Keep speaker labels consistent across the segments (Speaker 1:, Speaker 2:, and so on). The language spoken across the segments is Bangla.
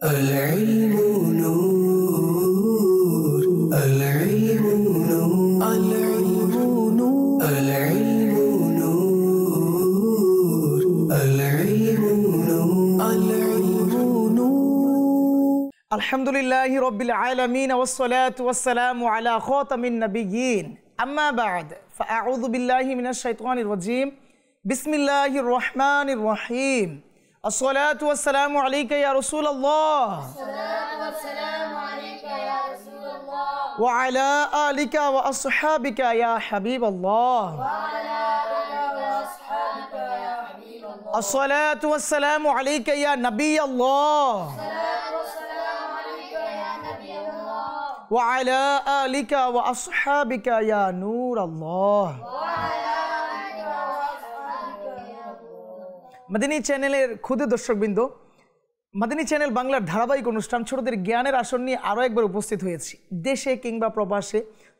Speaker 1: العلم نور العلم نور العلم نور العلم نور العلم نور العلم نور
Speaker 2: الحمد لله رب العالمين والصلاة والسلام على خاتم النبيين أما بعد فأعوذ بالله من الشيطان الرجيم بسم الله الرحمن الرحيم الصلاة والسلام عليك يا رسول الله
Speaker 3: الصلاة والسلام عليك يا رسول الله
Speaker 2: وعلى آلك وأصحابك يا حبيب الله
Speaker 3: وعلى آلك وأصحابك يا حبيب الله
Speaker 2: الصلاة والسلام عليك يا نبي الله
Speaker 3: الصلاة والسلام عليك يا نبي الله
Speaker 2: وعلى آلك وأصحابك يا نور الله
Speaker 3: وعلى آلك وأصحابك يا نور
Speaker 2: মাদানী চ্যানেলের ক্ষুদে দর্শকবৃন্দ, মাদানী চ্যানেল বাংলার ধারাবাহিক অনুষ্ঠান ছোটদের জ্ঞানের আসন নিয়ে আরও একবার উপস্থিত হয়েছি। দেশে কিংবা প্রবাসে,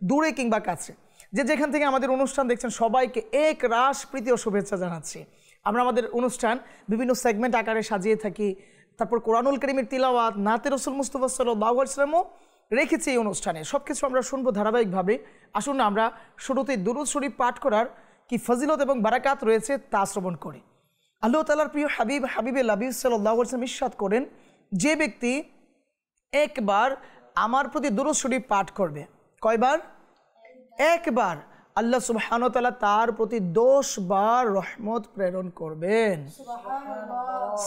Speaker 2: দূরে কিংবা কাছে, যে যেখান থেকে আমাদের অনুষ্ঠান দেখছেন সবাইকে এক রাশ প্রীতি ও শুভেচ্ছা জানাচ্ছি। আমরা আমাদের অনুষ্ঠান বিভিন্ন সেগমেন্ট আকারে সাজিয়ে থাকি। তারপর কোরআনুল কারীমের তিলাওয়াত, নাতে রসুল মুস্তাফা সাল্লাল্লাহু আলাইহি ওয়াসাল্লামও রেখেছি এই অনুষ্ঠানে। সব কিছু আমরা শুনবো ধারাবাহিকভাবে। আসুন না আমরা শুরুতেই দুরূদ শরীফ পাঠ করার কি ফজিলত এবং বারাকাত রয়েছে তা শ্রবণ করি। আল্লাহ তাআলার প্রিয় হাবিব হাবিবে লাবিব সাল্লাল্লাহু আলাইহি ওয়াসাল্লাম ইরশাদ করেন, যে ব্যক্তি একবার আমার প্রতি দুরূদ শরীফ পাঠ করবে, কয়বার? একবার, আল্লাহ সুবহানাহু ওয়া তাআলা তার প্রতি 10 বার রহমত প্রেরণ করবেন।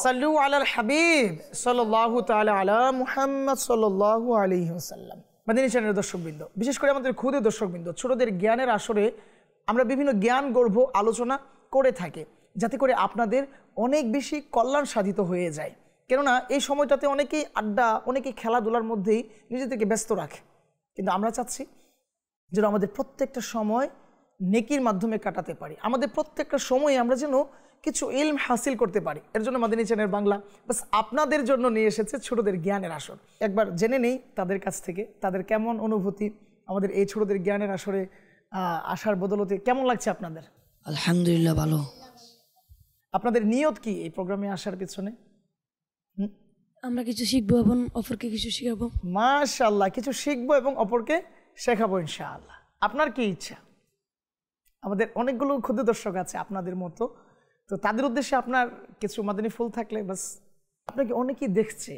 Speaker 2: সাল্লু আলাল হাবিব সাল্লাল্লাহু তাআলা আলা মুহাম্মদ সাল্লাল্লাহু আলাইহি ওয়াসাল্লাম। মাদানী চ্যানেলের দর্শকবৃন্দ, বিশেষ করে আমাদের ক্ষুদে দর্শকবৃন্দ, ছোটদের জ্ঞানের আসরে আমরা বিভিন্ন জ্ঞান গর্ভ আলোচনা করে থাকি, যাতে করে আপনাদের অনেক বেশি কল্যাণ সাধিত হয়ে যায়। কেননা এই সময়টাতে অনেকেই আড্ডা, অনেকেই খেলাধুলার মধ্যেই নিজেদেরকে ব্যস্ত রাখে, কিন্তু আমরা চাচ্ছি যেন আমাদের প্রত্যেকটা সময় নেকির মাধ্যমে কাটাতে পারি, আমাদের প্রত্যেকটা সময়ে আমরা যেন কিছু ইলম হাসিল করতে পারি। এর জন্য মাদানী চ্যানেল বাংলা বাস আপনাদের জন্য নিয়ে এসেছে ছোটদের জ্ঞানের আসর। একবার জেনে নেই তাদের কাছ থেকে তাদের কেমন অনুভূতি আমাদের এই ছোটদের জ্ঞানের আসরে আসার বদলতে। কেমন লাগছে আপনাদের?
Speaker 4: আলহামদুলিল্লাহ ভালো।
Speaker 2: আপনাদের নিয়ত কি এই প্রোগ্রামে আসার পিছনে?
Speaker 4: আমরা কিছু শিখবো এবং অপরকে কিছু শিখাবো।
Speaker 2: মাশাআল্লাহ, কিছু শিখবো এবং অপরকে শেখাবো ইনশাআল্লাহ। আপনার কি ইচ্ছা? আমাদের অনেকগুলো ক্ষুদ্র দর্শক আছে আপনাদের মতো, তো তাদের উদ্দেশ্যে আপনার কিছু মাদানী ফুল থাকলে বাস। আপনাকে অনেকেই দেখছে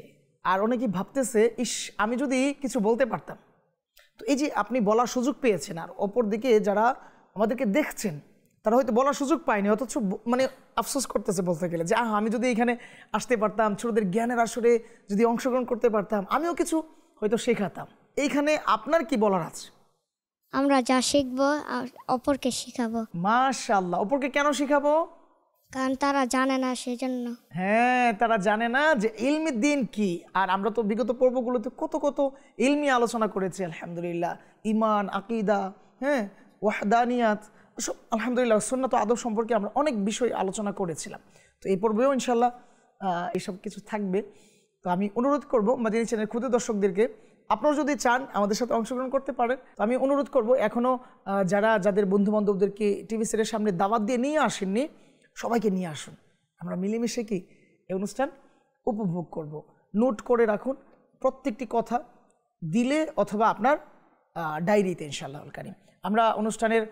Speaker 2: আর অনেকেই ভাবতেছে, ইস আমি যদি কিছু বলতে পারতাম। তো এই যে আপনি বলার সুযোগ পেয়েছেন, আর অপর দিকে যারা আমাদেরকে দেখছেন তারা হয়তো বলার সুযোগ পায়নি, অথচ মানে আফসোস করতেছে বলতে গেলে যে আমি যদি এখানে আসতে পারতাম, ছোটদের জ্ঞানের আসরে যদি অংশগ্রহণ করতে পারতাম, আমিও কিছু হয়তো শেখাতাম। এইখানে আপনার কি বলার আছে?
Speaker 5: আমরা যা শিখবো আর অপরকে শিখাবো।
Speaker 2: মাশাআল্লাহ। অপরকে কেন শিখাবো?
Speaker 5: কারণ তারা জানে না, সেজন্য।
Speaker 2: হ্যাঁ, তারা জানে না যে ইলমি দ্বীন কি। আর আমরা তো বিগত পর্বগুলোতে কত কত ইলমি আলোচনা করেছি আলহামদুলিল্লাহ। ঈমান, আকীদা, হ্যাঁ, ওয়াহদানিয়াত, সব আলহামদুলিল্লাহ সুন্নাত ও আদব সম্পর্কে আমরা অনেক বিষয় আলোচনা করেছিলাম। তো এই পর্বেও ইনশাল্লাহ এইসব কিছু থাকবে। তো আমি অনুরোধ করব মাদানী চ্যানেলের ক্ষুদ্র দর্শকদেরকে, আপনারা যদি চান আমাদের সাথে অংশগ্রহণ করতে পারেন। তো আমি অনুরোধ করব, এখনও যাদের বন্ধুবান্ধবদেরকে টিভি সেটের সামনে দাওয়াত দিয়ে নিয়ে আসেননি, সবাইকে নিয়ে আসুন। আমরা মিলেমিশে কি এই অনুষ্ঠান উপভোগ করব। নোট করে রাখুন প্রত্যেকটি কথা, দিলে অথবা আপনার ডায়েরিতে ইনশাআল্লাহ কারীম। আমরা অনুষ্ঠানের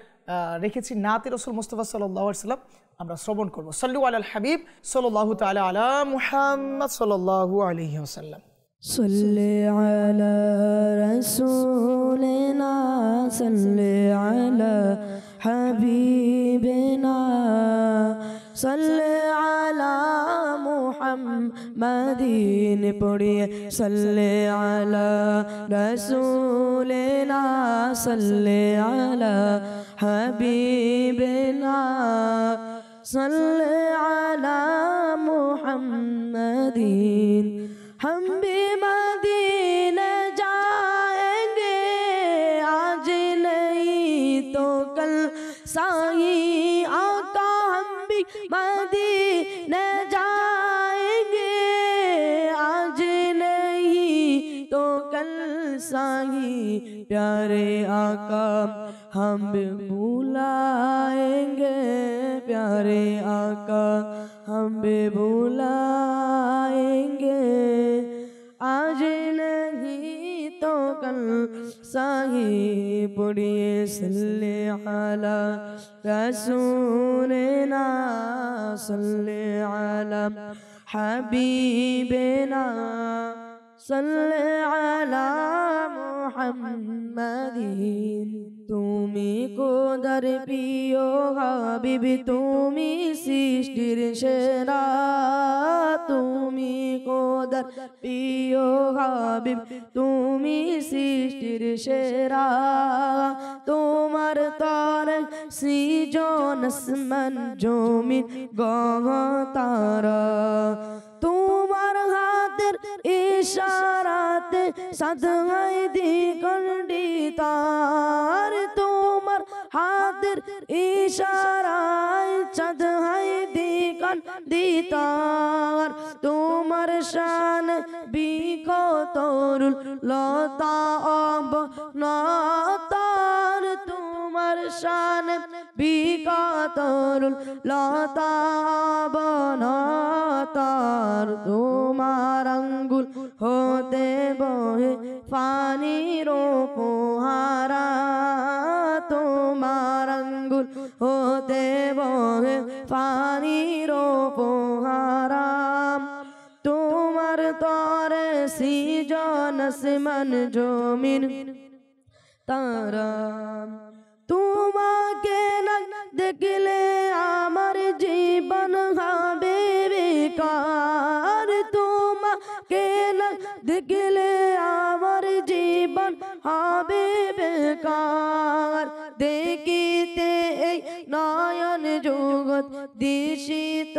Speaker 2: রেখেছি নাতে রসুল মুস্তাফা সাল্লাল্লাহু আলাইহি ওয়াসাল্লাম, আমরা শ্রবণ করব। সাল্লু আলাল হাবিব সাল্লাল্লাহু তাআলা আলা মুহাম্মদ সাল্লাল্লাহু আলাইহি ওয়াসাল্লাম।
Speaker 4: সাল্লি আলা রাসূলিনা সাল্লি আলা হাবিবিনা সাল্লি আলা মুহাম্মাদিন পড়িয়ে সাল্লি আলা রাসূলিনা সাল্লি আলা হাবিবিনা সাল্লি আলা মুহাম্মাদিন। हम भी मदीना जाएंगे आज नहीं तो कल साई आका। हम भी मदीना जाएंगे आज नहीं तो कल साई प्यारे आका हम भी बुलाएंगे। प्यारे आका हम भी बुलाएंगे
Speaker 6: चाहिए पढ़िए सल्ले अला रसूलना सल्ले अला हबीबना सल्ले अला मुहम्मदिन তুমি কোদার প্রিয় হাবিব তুমি সৃষ্টির সেরা তুমি কোদার প্রিয় হাবিব তুমি সৃষ্টির সেরা তোমার তার সৃজন আসমান জমিন গহ তারা তোমার হাতের ইশারাতে সাধাই দিগন্ডিতার তোমার হাতের ইশারায় সাধাই দিগন্ডিতার তোমার শান বিকতরুল লতা অবনতার তোমার শান বিকতরুল লতা অবনতার তোমার আঙ্গুল হতে বহে পানির ফোয়ারা তোমার আঙ্গুল হতে বহে পানির ফোয়ারা তোমার তরে সৃজন আসমান জমিন তারা তোমাকে না দেখলে আমার জীবন হবে বেকার তোমাকে না দেখলে আমার জীবন হবে বেকার দেখিতে এই নয়ন জগৎ দিশিত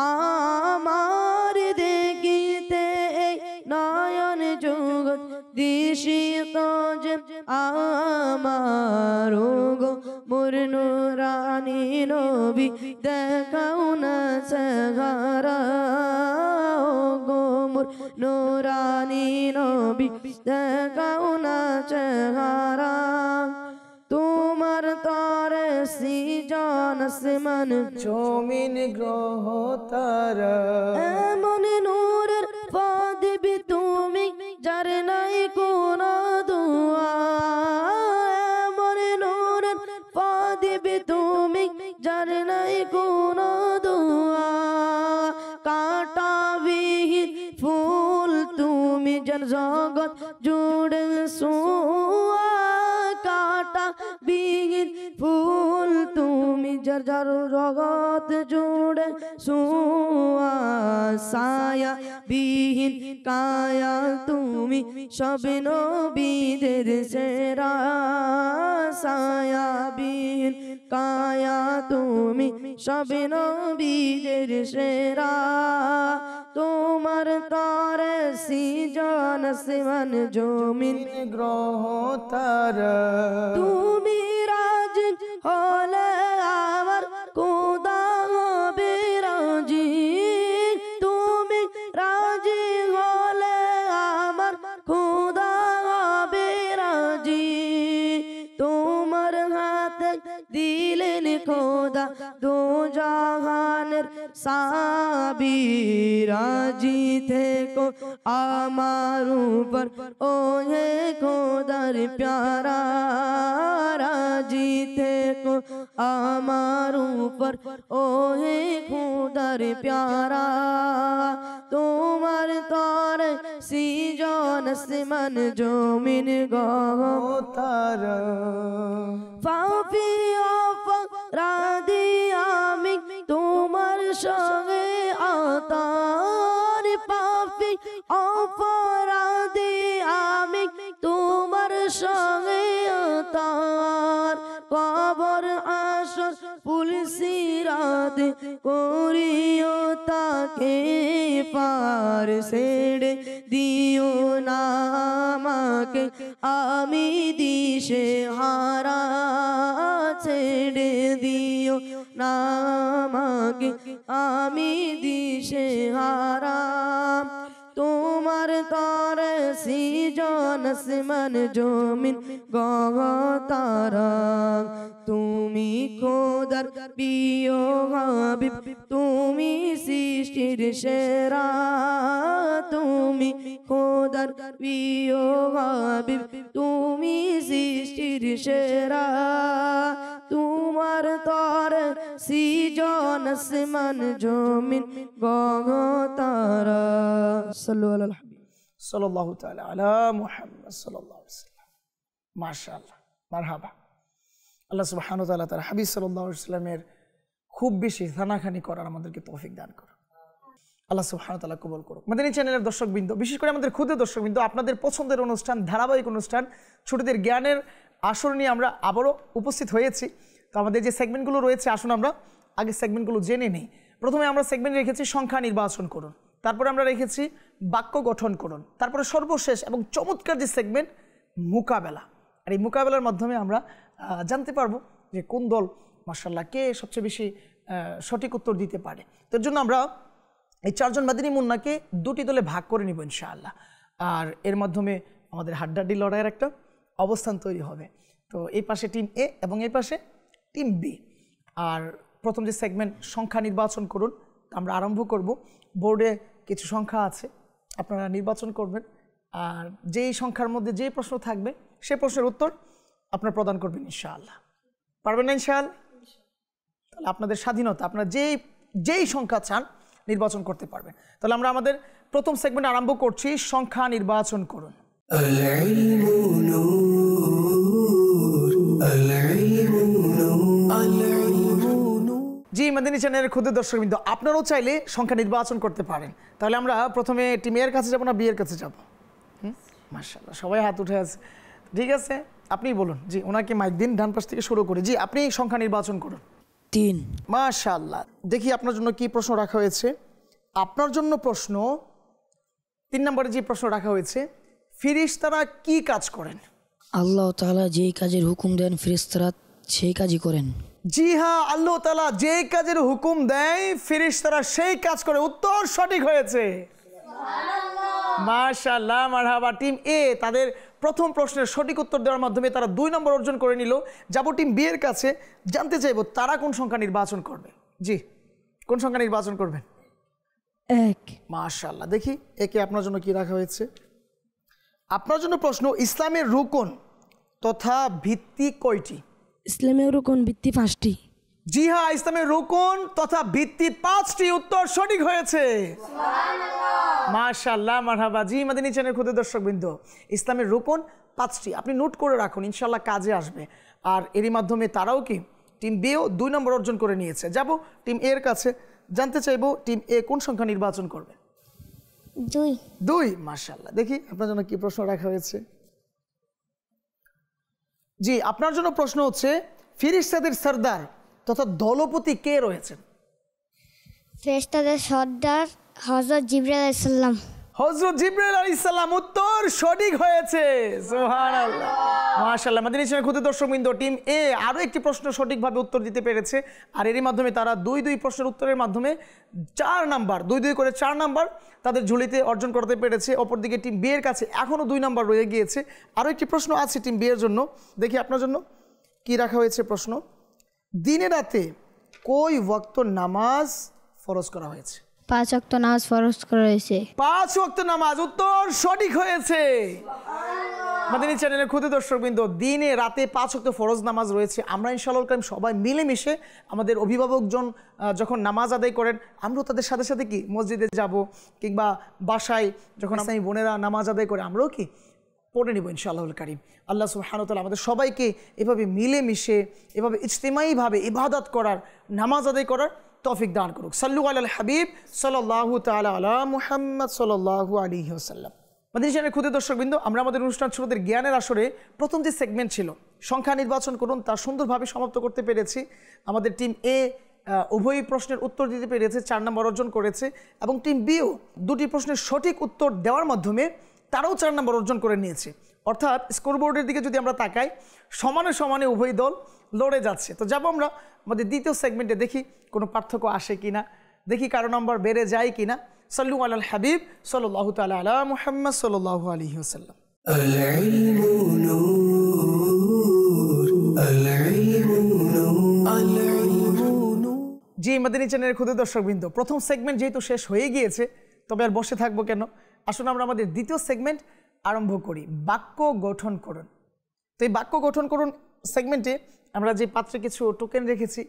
Speaker 6: আমার দেখিতে এই নয়ন জগৎ দিশিত আমার গো মোর নুরানি নবী দেখাও না চেহারা গো মোর নুরানি নবী দেখাও না চেহারা তোমার তরে সৃজন আসমান
Speaker 2: জমিন গ্রহ তারা
Speaker 6: এমন নূরের পদবি তুমি যার নাই কোন দুয়া এমন নূরের পদবি তুমি যার নাই কোন দুয়া কাঁটা বিহীন ফুল তুমি যার জগৎ জুড়ে সোয়া কাঁটা বিহীন ফুল তুমি যার যার জগৎ জুড়ে সোয়া ছায়া বিহীন কায়া তুমি সব নবীদের সেরা ছায়া বিহীন কায়া তুমি সব নবীদের সেরা তোমার তরে সৃজন আসমান জমিন
Speaker 2: গ্রহ তারা
Speaker 6: তুমি রাজ হলে আমার খোদা হবে রাজি তুমি রাজি হলে আমার খোদা হবে রাজি তোমার হাতে দিলেন খোদা দো জাহানের সাবি রাজি থেকো আমার উপর ও হে খোদার প্যারা রাজি থেকো আমার উপর ও হে খোদার প্যারা তোমার তরে সৃজন আসমান জমিন গহ
Speaker 2: তারা
Speaker 6: পাপি অপরাধী আমি তোমার সঙ্গে আতার পাপি অপরাধী আমি তোমার সঙ্গে আতার কবর আসর পুলিশি রাত করিও তাকে পার ছেড়ে দিও না আমাকে আমি দিশে হারা ছেড়ে দিও না আমাকে আমি দিশে হারা তোমার তরে সৃজন আসমান জমিন গগন তারা তুমি খোদার প্রিয় হাবিব তুমি সৃষ্টির সেরা তুমি খোদার প্রিয় হাবিব তুমি সৃষ্টির সেরা তোমার তরে সৃজন আসমান জমিন গগন তারা সাল্লাল্লাহু আলাল হাবিব
Speaker 2: সাল্লাল্লাহু তাআলা আলা মুহাম্মদ সাল্লাল্লাহু আলাইহি ওয়াসাল্লাম। মাশাআল্লাহ, মারহাবা। আল্লাহ সুবহানাহু ওয়া তাআলা তার হাবিব সাল্লাল্লাহু আলাইহি ওয়াসাল্লামের খুব বেশি থানাখানি করার আমাদেরকে তৌফিক দান করুন। আল্লাহ সুবহানাহু ওয়া তাআলা কবুল করুন। মাদানী চ্যানেলের দর্শকবৃন্দ, বিশেষ করে আমাদের ক্ষুদে দর্শকবৃন্দ, আপনাদের পছন্দের অনুষ্ঠান, ধারাবাহিক অনুষ্ঠান ছোটদের জ্ঞানের আসর নিয়ে আমরা আবারও উপস্থিত হয়েছি। তো আমাদের যে সেগমেন্টগুলো রয়েছে, আসুন আমরা আগে সেগমেন্টগুলো জেনে নিই। প্রথমে আমরা সেগমেন্ট রেখেছি সংখ্যা নির্বাচন করুন, তারপরে আমরা রেখেছি বাক্য গঠন করুন, তারপরে সর্বশেষ এবং চমৎকার যে সেগমেন্ট মোকাবেলা। আর এই মোকাবেলার মাধ্যমে আমরা জানতে পারবো যে কোন দল মাশাআল্লাহ কে সবচেয়ে বেশি সঠিক উত্তর দিতে পারে। তো এর জন্য আমরা এই চারজন মাদানী মুন্নাকে দুটি দলে ভাগ করে নিব ইনশাআল্লাহ। আর এর মাধ্যমে আমাদের হাড্ডাহাড্ডি লড়াইয়ের একটা অবস্থান তৈরি হবে। তো এই পাশে টিম এ এবং এই পাশে টিম বি। আর প্রথম যে সেগমেন্ট সংখ্যা নির্বাচন করুন, আমরা আরম্ভ করব। বোর্ডে কিছু সংখ্যা আছে, আপনারা নির্বাচন করবেন। আর যেই সংখ্যার মধ্যে যেই প্রশ্ন থাকবে সেই প্রশ্নের উত্তর আপনারা প্রদান করবেন ইনশাআল্লাহ। পারবেন না ইনশাআল্লাহ? তাহলে আপনাদের স্বাধীনতা, আপনারা যেই সংখ্যা চান নির্বাচন করতে পারবেন। তাহলে আমরা আমাদের প্রথম সেগমেন্ট আরম্ভ করছি, সংখ্যা নির্বাচন করুন।
Speaker 1: العلم نور العلم نور العلم نور
Speaker 2: জি মাদানী চ্যানেলের ক্ষুদ্র দর্শকবৃন্দ, আপনারাও চাইলে সংখ্যা নির্বাচন করতে পারেন। তাহলে আমরা প্রথমে টিম এর কাছে যাব না বি এর কাছে যাব? মাশাআল্লাহ, সবাই হাত উঠে আছে। ঠিক আছে, আপনি বলুন। জি, ওনাকে মাইক দিন, ডান পাশ থেকে শুরু করে। জি, আপনি সংখ্যা নির্বাচন করুন।
Speaker 4: 3।
Speaker 2: মাশাআল্লাহ, দেখি আপনার জন্য কি প্রশ্ন রাখা হয়েছে। আপনার জন্য প্রশ্ন 3 নম্বরে যে প্রশ্ন রাখা হয়েছে, ফেরেশতারা কি কাজ করেন?
Speaker 4: আল্লাহ তাআলা যেই কাজের হুকুম দেন ফেরেশতারা সেই কাজই করেন।
Speaker 2: জি হ্যাঁ, আল্লাহ তাআলা যে কাজের হুকুম দেয় ফেরেশতারা সেই কাজ করে। উত্তর সঠিক হয়েছে, মাশাআল্লাহ, মারহাবা। টিম এ তাদের প্রথম প্রশ্নের সঠিক উত্তর দেওয়ার মাধ্যমে তারা 2 নম্বর অর্জন করে নিল। যাব টিম বি এর কাছে, জানতে চাইব তারা কোন সংখ্যা নির্বাচন করবে। জি, কোন সংখ্যা নির্বাচন করবেন?
Speaker 4: 1।
Speaker 2: মাশাআল্লাহ, দেখি একে আপনার জন্য কি রাখা হয়েছে। আপনার জন্য প্রশ্ন, ইসলামের রুকন তথা ভিত্তি কয়টি?
Speaker 4: ইসলামের রুকন ভিত্তি 5টি।
Speaker 2: জি হ্যাঁ, ইসলামের রুকন তথা ভিত্তি 5টি। উত্তর সঠিক হয়েছে, মাশাআল্লাহ, মারহাবা। জি মাদানী চ্যানেলের ক্ষুদ্র দর্শকবৃন্দ, ইসলামের রুকন 5টি, আপনি নোট করে রাখুন, ইনশাআল্লাহ কাজে আসবে। আর এরই মাধ্যমে তারাও কি টিম বিও 2 নম্বর অর্জন করে নিয়েছে। যাব টিম এর কাছে, জানতে চাইবো টিম এ কোন সংখ্যা নির্বাচন করবে?
Speaker 5: 2
Speaker 2: মাশাআল্লাহ, দেখি আপনার জন্য কি প্রশ্ন রাখা হয়েছে। জি, আপনার জন্য প্রশ্ন হচ্ছে, ফেরেশতাদের সরদার তথা দলপতি কে রয়েছেন?
Speaker 5: ফেরেশতাদের সর্দার হযরত জিবরাইল আলাইহিস সালাম।
Speaker 2: হযরত জিবরাইল আলাইহিস সালাম। উত্তর সঠিক হয়েছে, সুবহানাল্লাহ, মাশাআল্লাহ। মাদানী চ্যানেলের ক্ষুদ্র দর্শকবৃন্দ, টিম এ আরও একটি প্রশ্ন সঠিকভাবে উত্তর দিতে পেরেছে। আর এরই মাধ্যমে তারা 2 প্রশ্নের উত্তরের মাধ্যমে 4 নাম্বার, 2 করে 4 নাম্বার তাদের ঝুলিতে অর্জন করতে পেরেছে। অপরদিকে টিম বি এর কাছে এখনও 2 নাম্বার রয়ে গিয়েছে। আরও একটি প্রশ্ন আছে টিম বি এর জন্য, দেখি আপনার জন্য কি রাখা হয়েছে প্রশ্ন। দিনে রাতে কয় ওয়াক্ত নামাজ ফরজ করা হয়েছে?
Speaker 5: 5 ওয়াক্ত নামাজ ফরজ করা হয়েছে।
Speaker 2: 5 ওয়াক্ত নামাজ। উত্তর সঠিক হয়েছে, মাদানী চ্যানেলের ক্ষুদ্র দর্শকবৃন্দ, দিনে রাতে 5 ওয়াক্ত ফরজ নামাজ রয়েছে। আমরা ইনশাআল্লাহ কারীম সবাই মিলেমিশে আমাদের অভিভাবকজন যখন নামাজ আদায় করেন, আমরাও তাদের সাথে সাথে কি মসজিদে যাব, কিংবা বাসায় যখন আমি বোনেরা নামাজ আদায় করে আমরাও কি পড়ে নিব ইনশাআল্লাহুল কারীম। আল্লাহ সুবহানাহু ওয়া তাআলা আমাদের সবাইকে এভাবে মিলেমিশে, এভাবে ইজতিমাইভাবে ইবাদত করার, নামাজ আদায় করার তৌফিক দান করুক। সাল্লু আলাল হাবিব সাল্লাল্লাহু তাআলা আলা মুহাম্মদ সাল্লাল্লাহু আলাইহি ওয়াসাল্লাম। মাদানী চ্যানেলের ক্ষুদ্র দর্শকবৃন্দ, আমরা আমাদের অনুষ্ঠান ছোটদের জ্ঞানের আসরে প্রথম যে সেগমেন্ট ছিল সংখ্যা নির্বাচন করুন, তা সুন্দরভাবে সমাপ্ত করতে পেরেছি। আমাদের টিম এ উভয় প্রশ্নের উত্তর দিতে পেরেছে, 4 নম্বর অর্জন করেছে, এবং টিম বিও 2টি প্রশ্নের সঠিক উত্তর দেওয়ার মাধ্যমে তারাও 4 নম্বর অর্জন করে নিয়েছে। অর্থাৎ স্কোরবোর্ডের দিকে যদি আমরা তাকাই, সমানে সমানে উভয় দল লড়ে যাচ্ছে। তো যাব আমরা আমাদের দ্বিতীয় সেগমেন্টে, দেখি কোনো পার্থক্য আসে কিনা, দেখি কারো নাম্বার বেড়ে যায় কিনা। সাল্লু আলাল হাবিব সাল্লাল্লাহু তাআলা আলা মুহাম্মদ সাল্লাল্লাহু আলাইহি ওয়াসাল্লাম।
Speaker 1: العلم نور العلم نور العلم نور
Speaker 2: জি মাদানী চ্যানেলের ক্ষুদে দর্শকবৃন্দ, প্রথম সেগমেন্ট যেহেতু শেষ হয়ে গিয়েছে, তবে আর বসে থাকবো কেন, আসুন আমরা আমাদের দ্বিতীয় সেগমেন্ট আরম্ভ করি, বাক্য গঠন করুন। তো এই বাক্য গঠন করুন সেগমেন্টে আমরা যে পাত্রে কিছু টোকেন রেখেছি,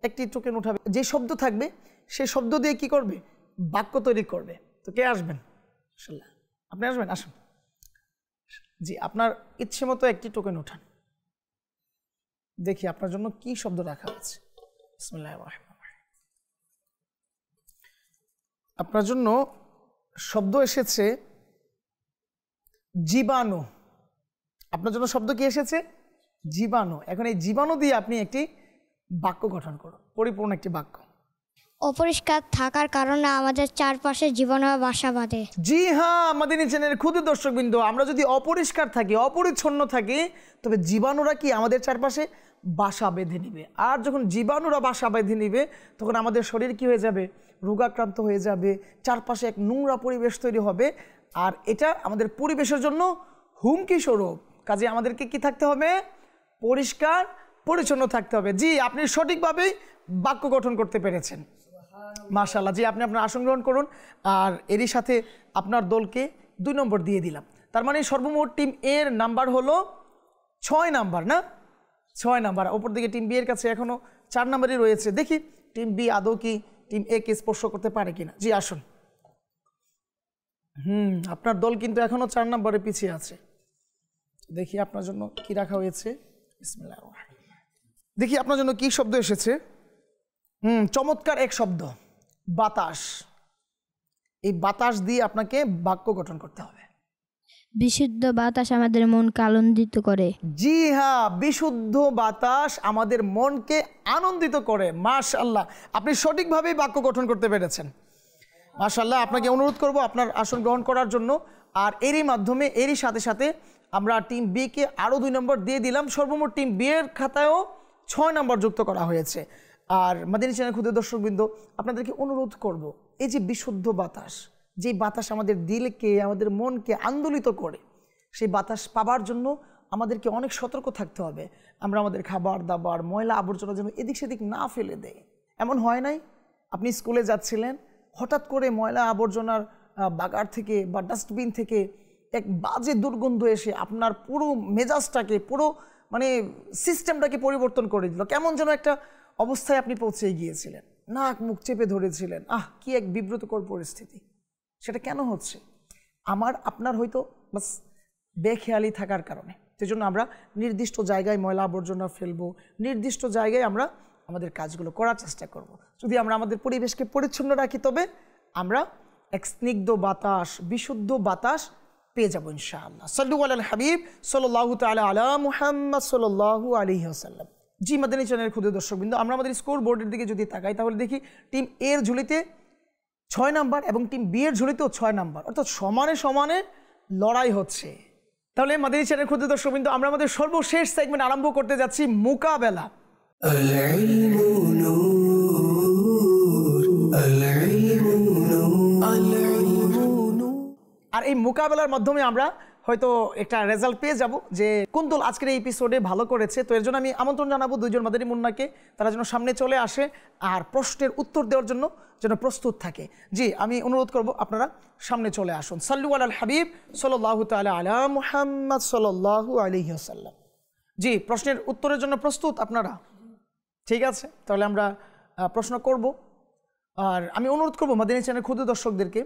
Speaker 2: একটি টোকেন উঠাবে, যে শব্দ থাকবে সেই শব্দ দিয়ে কি করবে, বাক্য তৈরি করবে। তো কে আসবেন? ইনশাআল্লাহ আপনি আসবেন, আসুন। জি, আপনার ইচ্ছে মতো একটি টোকেন উঠান, দেখি আপনার জন্য কি শব্দ রাখা হয়েছে। বিসমিল্লাহির রহমানির রহিম। আপনার জন্য শব্দ এসেছে জীবাণু। আপনার জন্য শব্দ কি এসেছে? জীবাণু। এখন এই জীবাণু দিয়ে আপনি একটি বাক্য গঠন করুন, পরিপূর্ণ একটি বাক্য।
Speaker 5: অপরিষ্কার থাকার কারণে আমাদের চারপাশে জীবাণু বাসা বাঁধে।
Speaker 2: জি হ্যাঁ, মাদানী চ্যানেলের ক্ষুদে দর্শকবৃন্দ, আমরা যদি অপরিষ্কার থাকি, অপরিচ্ছন্ন থাকি, তবে জীবাণুরা কি আমাদের চারপাশে বাসা বেঁধে নিবে। আর যখন জীবাণুরা বাসা বেঁধে নিবে, তখন আমাদের শরীর কি হয়ে যাবে, রোগাক্রান্ত হয়ে যাবে, চারপাশে এক নোংরা পরিবেশ তৈরি হবে। আর এটা আমাদের পরিবেশের জন্য হুমকি স্বরূপ। কাজে আমাদেরকে কি থাকতে হবে, পরিষ্কার পরিচ্ছন্ন থাকতে হবে। জি, আপনি সঠিকভাবেই বাক্য গঠন করতে পেরেছেন, মাশাআল্লাহ। জি, আপনি আপনার আসন গ্রহণ করুন। আর এরই সাথে আপনার দলকে 2 নম্বর দিয়ে দিলাম। তার মানে সর্বমোট টিম এর নাম্বার হলো 6 নাম্বার, না 6 নাম্বার। ওপর দিকে টিম বি এর কাছে এখনো 4 নাম্বারই রয়েছে। দেখি টিম বি আদৌ কি টিম এ কে স্পর্শ করতে পারে কিনা। জি আসুন। আপনার দল কিন্তু এখনো 4 নাম্বারে পিছিয়ে আছে। দেখি আপনার জন্য কি রাখা হয়েছে। বিসমিল্লাহির রহমানির রহিম। দেখি আপনার জন্য কি শব্দ এসেছে। চমৎকার এক শব্দ, বাতাস। এই বাতাস দিয়ে আপনাকে বাক্য গঠন করতে হবে।
Speaker 7: বিশুদ্ধ বাতাস আমাদের মনকে আনন্দিত করে।
Speaker 2: জি হ্যাঁ, বিশুদ্ধ বাতাস আমাদের মনকে আনন্দিত করে। মাশাআল্লাহ, আপনি সঠিকভাবেই বাক্য গঠন করতে পেরেছেন। মাশাআল্লাহ, আপনাকে অনুরোধ করব আপনার আসন গ্রহণ করার জন্য। আর এরই মাধ্যমে, এরই সাথে সাথে আমরা টিম বি কে আরও 2 নম্বর দিয়ে দিলাম। সর্বমোট টিম বি এর খাতায়ও 6 নম্বর যুক্ত করা হয়েছে। আর মাদানী চ্যানেল ক্ষুদে দর্শকবৃন্দ, আপনাদেরকে অনুরোধ করব, এই যে বিশুদ্ধ বাতাস, যে বাতাস আমাদের দিলকে, আমাদের মনকে আন্দোলিত করে, সেই বাতাস পাবার জন্য আমাদেরকে অনেক সতর্ক থাকতে হবে। আমরা আমাদের খাবার দাবার, ময়লা আবর্জনা যেন এদিক সেদিক না ফেলে দেয়। এমন হয় নাই, আপনি স্কুলে যাচ্ছিলেন, হঠাৎ করে ময়লা আবর্জনার বাগার থেকে বা ডাস্টবিন থেকে এক বাজে দুর্গন্ধ এসে আপনার পুরো মেজাজটাকে, পুরো মানে সিস্টেমটাকে পরিবর্তন করে দিল। কেমন যেন একটা অবস্থায় আপনি পৌঁছে গিয়েছিলেন, নাক মুখ চেপে ধরেছিলেন। কি এক বিব্রতকর পরিস্থিতি। সেটা কেন হচ্ছে? আপনার হয়তো বাস বেখেয়ালি থাকার কারণে। সেজন্য আমরা নির্দিষ্ট জায়গায় ময়লা আবর্জনা ফেলবো, নির্দিষ্ট জায়গায় আমরা আমাদের কাজগুলো করার চেষ্টা করব। যদি আমরা আমাদের পরিবেশকে পরিচ্ছন্ন রাখি, তবে আমরা এক স্নিগ্ধ বাতাস, বিশুদ্ধ বাতাস পেয়ে যাবো ইনশাআল্লাহ। সাল্লু আলাল হাবিব সাল্লাল্লাহু তাআলা আলা মুহাম্মদ সাল্লাল্লাহু আলাইহি ওয়াসাল্লাম। জি মাদানী চ্যানেলের ক্ষুদে দর্শকবৃন্দ, আমরা আমাদের স্কোর বোর্ডের দিকে যদি তাকাই, তাহলে দেখি টিম এ এর ঝুলিতে 6 নাম্বার এবং টিম বি এর ঝুলিতেও 6 নাম্বার, অর্থাৎ সমানে সমানে লড়াই হচ্ছে। তাহলে মাদানী চ্যানেলের ক্ষুদে দর্শকবৃন্দ, আমরা আমাদের সর্বশেষ সেগমেন্ট আরম্ভ করতে যাচ্ছি, মোকাবেলা।
Speaker 1: العلم نور العلم نور العلم نور
Speaker 2: আর এই মোকাবেলার মাধ্যমে আমরা হয়তো একটা রেজাল্ট পেয়ে যাব যে কোন দল আজকের এই এপিসোডে ভালো করেছে। তো এর জন্য আমি আমন্ত্রণ জানাবো 2 জন মাদানী মুন্নাকে, তারা যেন সামনে চলে আসে আর প্রশ্নের উত্তর দেওয়ার জন্য যেন প্রস্তুত থাকে। জি, আমি অনুরোধ করব আপনারা সামনে চলে আসুন। সাল্লু আলাল হাবিব সাল্লাল্লাহু তাআলা আলা মুহাম্মদ সাল্লাল্লাহু আলাইহি ওয়াসাল্লাম। জি, প্রশ্নের উত্তরের জন্য প্রস্তুত আপনারা? ঠিক আছে, তাহলে আমরা প্রশ্ন করব। আর আমি অনুরোধ করব মাদানী চ্যানেল ক্ষুদে দর্শকদেরকে,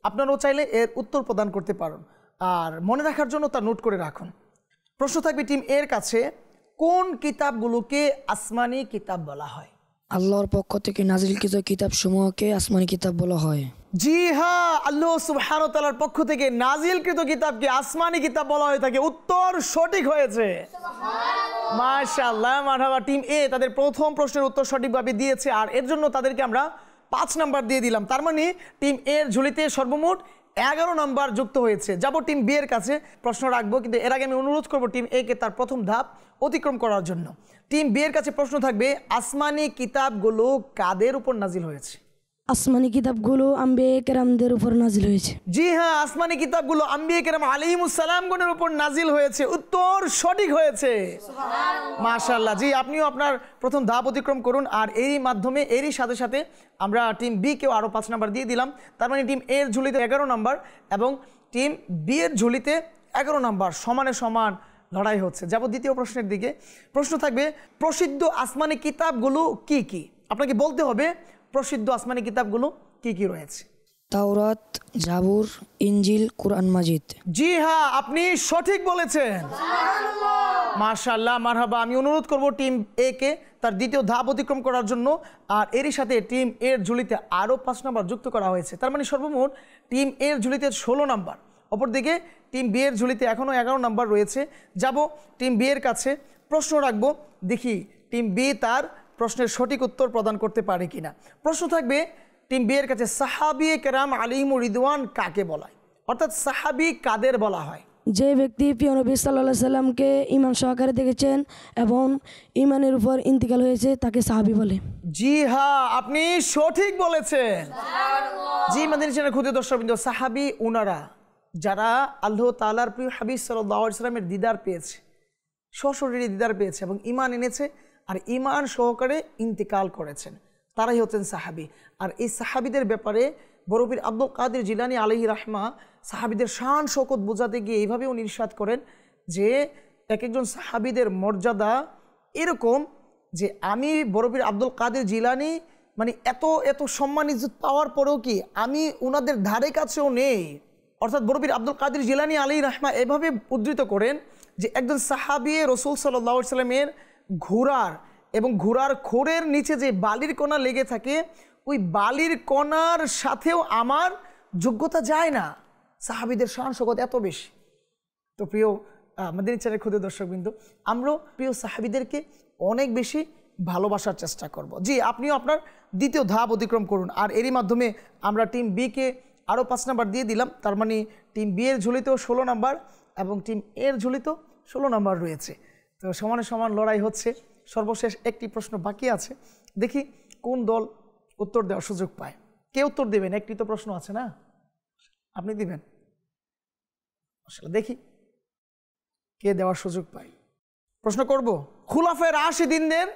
Speaker 2: আপনারাও চাইলে এর উত্তর প্রদান করতে পারেন। আর মনে রাখার জন্য তা নোট করে রাখুন। প্রশ্ন থাকবে টিম এর কাছে, কোন কিতাবগুলোকে আসমানি কিতাব বলা হয়?
Speaker 4: আল্লাহর পক্ষ থেকে নাজিলকৃত কিতাব সমূহকে আসমানি কিতাব বলা হয়।
Speaker 2: জি হ্যাঁ, আল্লাহ সুবহানাহু ওয়া তাআলার পক্ষ থেকে নাজিলকৃত কিতাবকে আসমানি কিতাব বলা হয়ে থাকে। উত্তর সঠিক হয়েছে, মাশাআল্লাহ, মারহাবা। টিম এ তাদের প্রথম প্রশ্নের উত্তর সঠিকভাবে দিয়েছে, আর এর জন্য তাদেরকে আমরা 5 নাম্বার দিয়ে দিলাম। তার মানে টিম এর ঝুলিতে সর্বমোট 11 নাম্বার যুক্ত হয়েছে। যাব টিম বি এর কাছে, প্রশ্ন রাখবো, কিন্তু এর আগে আমি অনুরোধ করব টিম এ কে তার প্রথম ধাপ অতিক্রম করার জন্য। টিম বি এর কাছে প্রশ্ন থাকবে, আসমানি কিতাবগুলো কাদের উপর নাজিল হয়েছে?
Speaker 6: আসমানি কিতাবগুলো আম্বিয়া কেরামদের উপর নাজিল হয়েছে।
Speaker 2: জি হ্যাঁ, আসমানি কিতাবগুলো আম্বিয়া কেরাম আলাইহিমুস সালামগণের উপর নাজিল হয়েছে। উত্তর সঠিক হয়েছে, মাশাআল্লাহ। জি, আপনিও আপনার প্রথম ধাপ অতিক্রম করুন। আর এরই মাধ্যমে এরই সাথে সাথে আমরা টিম বি কেও আরও 5 নাম্বার দিয়ে দিলাম। তার মানে টিম এর ঝুলিতে 11 নাম্বার এবং টিম বি এর ঝুলিতে 11 নাম্বার, সমানে সমান লড়াই হচ্ছে। যাব দ্বিতীয় প্রশ্নের দিকে। প্রশ্ন থাকবে প্রসিদ্ধ আসমানি কিতাবগুলো কি কি? আপনাকে বলতে হবে প্রসিদ্ধ আসমানি কিতাবগুলো কি কি রয়েছে।
Speaker 4: তাওরাত, জাবুর, ইনজিল, কুরআন মাজিদ।
Speaker 2: জি হ্যাঁ, আপনি সঠিক বলেছেন, মাশাআল্লাহ, মারহাবা। আমি অনুরোধ করব টিম এ কে তার দ্বিতীয় ধাপ অতিক্রম করার জন্য। আর এরই সাথে টিম এর ঝুলিতে আরও 5 নাম্বার যুক্ত করা হয়েছে। তার মানে সর্বমোট টিম এর ঝুলিতে 16 নাম্বার। অপরদিকে টিম বি এর ঝুলিতে এখনও 11 নাম্বার রয়েছে। যাব টিম বি এর কাছে, প্রশ্ন রাখবো, দেখি টিম বি তার প্রশ্নের সঠিক উত্তর প্রদান করতে পারে কিনা। প্রশ্ন থাকবে টিম বি এর কাছে, সাহাবী কেরাম আলাইহিমুর রিদওয়ান কাকে বলা হয়? অর্থাৎ সাহাবী কাদের বলা হয়?
Speaker 6: যে ব্যক্তি প্রিয় নবী সাল্লাল্লাহু আলাইহি সাল্লামকে ঈমান সহকারে দেখেছেন এবং ঈমানের উপর ইন্তিকাল হয়েছে তাকে সাহাবী বলে।
Speaker 2: জি হ্যাঁ, আপনি সঠিক বলেছেন। জি মাদিনী চ্যানেল ক্ষুদে দর্শকবৃন্দ, সাহাবী ওনারা যারা আল্লাহ তাআলার প্রিয় হাবিব সাল্লাল্লাহু আলাইহি সাল্লামের দিদার পেয়েছে, সশরীরে দিদার পেয়েছে এবং ঈমান এনেছে আর ঈমান সহকারে ইন্তিকাল করেছেন, তারাই হচ্ছেন সাহাবী। আর এই সাহাবীদের ব্যাপারে বড় পীর আব্দুল কাদের জিলানী আলাইহি রাহমা সাহাবীদের শান শৌকত বোঝাতে গিয়ে এইভাবে উনি ইরশাদ করেন যে এক একজন সাহাবীদের মর্যাদা এরকম যে আমি বড় পীর আব্দুল কাদের জিলানী মানে এত এত সম্মান ইজ্জত পাওয়ার পরেও কি আমি ওনাদের ধারে কাছেও নেই। অর্থাৎ বড় পীর আব্দুল কাদের জিলানী আলাইহি রাহমা এভাবে উদ্ধৃত করেন যে একজন সাহাবী রাসূল সাল্লাল্লাহু আলাইহি সাল্লামের ঘোড়ার এবং ঘোড়ার খোরের নিচে যে বালির কণা লেগে থাকে ওই বালির কণার সাথেও আমার যোগ্যতা যায় না। সাহাবীদের শান শৌকত এত বেশি। তো প্রিয় মাদিনী চ্যানেল ক্ষুদে দর্শকবৃন্দ, আমরা প্রিয় সাহাবীদেরকে অনেক বেশি ভালোবাসার চেষ্টা করব। জি, আপনিও আপনার দ্বিতীয় ধাপ অতিক্রম করুন। আর এরই মাধ্যমে আমরা টিম বি কে আরও 5 নাম্বার দিয়ে দিলাম। তার মানে টিম বি এর ঝুলিতেও 16 নাম্বার এবং টিম এর ঝুলিতেও 16 নাম্বার রয়েছে। তো সমানে সমান লড়াই হচ্ছে। সর্বশেষ একটি প্রশ্ন বাকি আছে, দেখি কোন দল উত্তর দেওয়ার সুযোগ পায়। কে উত্তর দেবেন? একটি তো প্রশ্ন আছে না, আপনি দিবেন। আসলে দেখি কে দেওয়ার সুযোগ পায়। প্রশ্ন করব খুলাফায়ে রাশিদিনদের,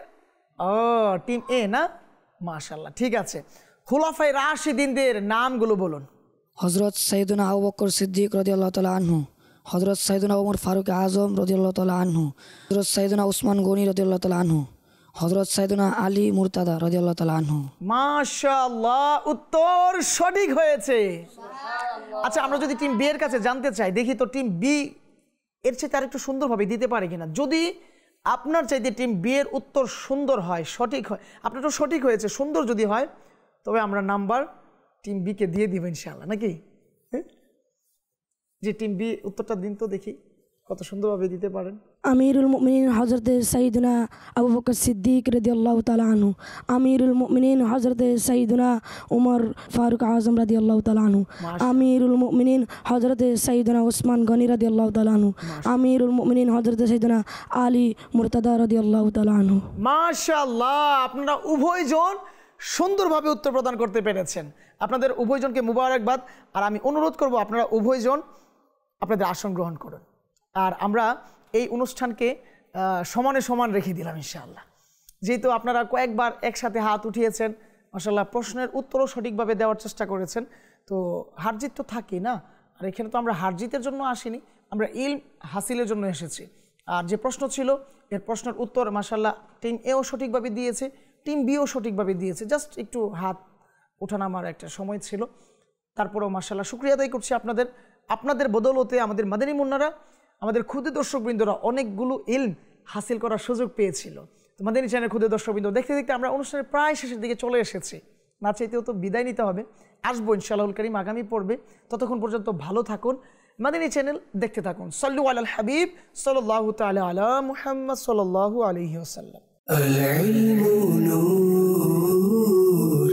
Speaker 2: টিম এ না, মাশাআল্লাহ, ঠিক আছে। খুলাফায়ে রাশিদিনদের নামগুলো বলুন।
Speaker 4: হযরত সাইয়্যিদুনা আবু বকর সিদ্দিক রাদিয়াল্লাহু তাআলা আনহু, হযরত সাইয়্যিদুনা ওমর ফারুক আজম রাদিয়াল্লাহু তাআলা আনহু, হযরত সাইয়্যিদুনা উসমান গনি রাদিয়াল্লাহু তাআলা আনহু, হযরত সাইয়্যিদুনা আলী মুরতাদা রাদিয়াল্লাহু তাআলা আনহু।
Speaker 2: মাশাআল্লাহ, উত্তর সঠিক হয়েছে। আচ্ছা, আমরা যদি টিম বি এর কাছে জানতে চাই, দেখি তো টিম বি এর চাইতে আরেকটু সুন্দরভাবে দিতে পারে কিনা। যদি আপনার চাইতে টিম বি এর উত্তর সুন্দর হয়, সঠিক হয়, আপনার তো সঠিক হয়েছে, সুন্দর যদি হয়, তবে আমরা নাম্বার টিম বি কে দিয়ে দিব ইনশাআল্লাহ, নাকি? যে টিম বি উত্তরটা দিন তো দেখি কত সুন্দরভাবে দিতে পারেন।
Speaker 6: আমিরুল মুমিনিন হযরত সাইয়্যিদুনা আবু বকর সিদ্দিক রাদিয়াল্লাহু তাআলা আনহু, আমিরুল মুমিনিন হযরত সাইয়্যিদুনা ওমর ফারুক আজম রাদিয়াল্লাহু তাআলা আনহু, আমিরুল মুমিনিন হযরত সাইয়্যিদুনা উসমান গনি রাদিয়াল্লাহু তাআলা আনহু, আমিরুল মুমিনিন হযরত সাইয়্যিদুনা আলী মুরতাদা রাদিয়াল্লাহু তাআলা আনহু।
Speaker 2: মাশাআল্লাহ, আপনারা উভয়জন সুন্দরভাবে উত্তর প্রদান করতে পেরেছেন। আপনাদের উভয়জনকে মুবারকবাদ। আর আমি অনুরোধ করব আপনারা উভয়জন আপনাদের আসন গ্রহণ করুন। আর আমরা এই অনুষ্ঠানকে সমানে সমান রেখে দিলাম ইনশাআল্লাহ। যেহেতু আপনারা কয়েকবার একসাথে হাত উঠিয়েছেন, মাশাআল্লাহ, প্রশ্নের উত্তরও সঠিকভাবে দেওয়ার চেষ্টা করেছেন, তো হারজিত তো থাকি না। আর এখানে তো আমরা হারজিতের জন্য আসিনি, আমরা ইলম হাসিলের জন্য এসেছি। আর যে প্রশ্ন ছিল এর প্রশ্নের উত্তর মাশাআল্লাহ টিম এও সঠিকভাবে দিয়েছে, টিম বিও সঠিকভাবে দিয়েছে। জাস্ট একটু হাত ওঠানামার একটা সময় ছিল, তারপরেও মাশাআল্লাহ শুকরিয়া আদায় করছি আপনাদের বদৌলতে আমাদের মাদানী মুন্নারা, আমাদের ক্ষুদে দর্শকবৃন্দরা অনেকগুলো ইলম হাসিল করার সুযোগ পেয়েছিল। তো মাদানী চ্যানেল ক্ষুদে দর্শকবৃন্দ, দেখতে দেখতে আমরা অনুষ্ঠানের প্রায় শেষের দিকে চলে এসেছি। না চাইতেও তো বিদায় নিতে হবে। আসবো ইনশাআল্লাহুল কারীম আগামী পর্বে। ততক্ষণ পর্যন্ত ভালো থাকুন, মাদানী চ্যানেল দেখতে থাকুন। সাল্লু আলাল হাবিব সাল্লাল্লাহু তাআলা আলা মুহাম্মদ সাল্লাল্লাহু আলাইহি ওয়াসাল্লাম।
Speaker 1: العلم نور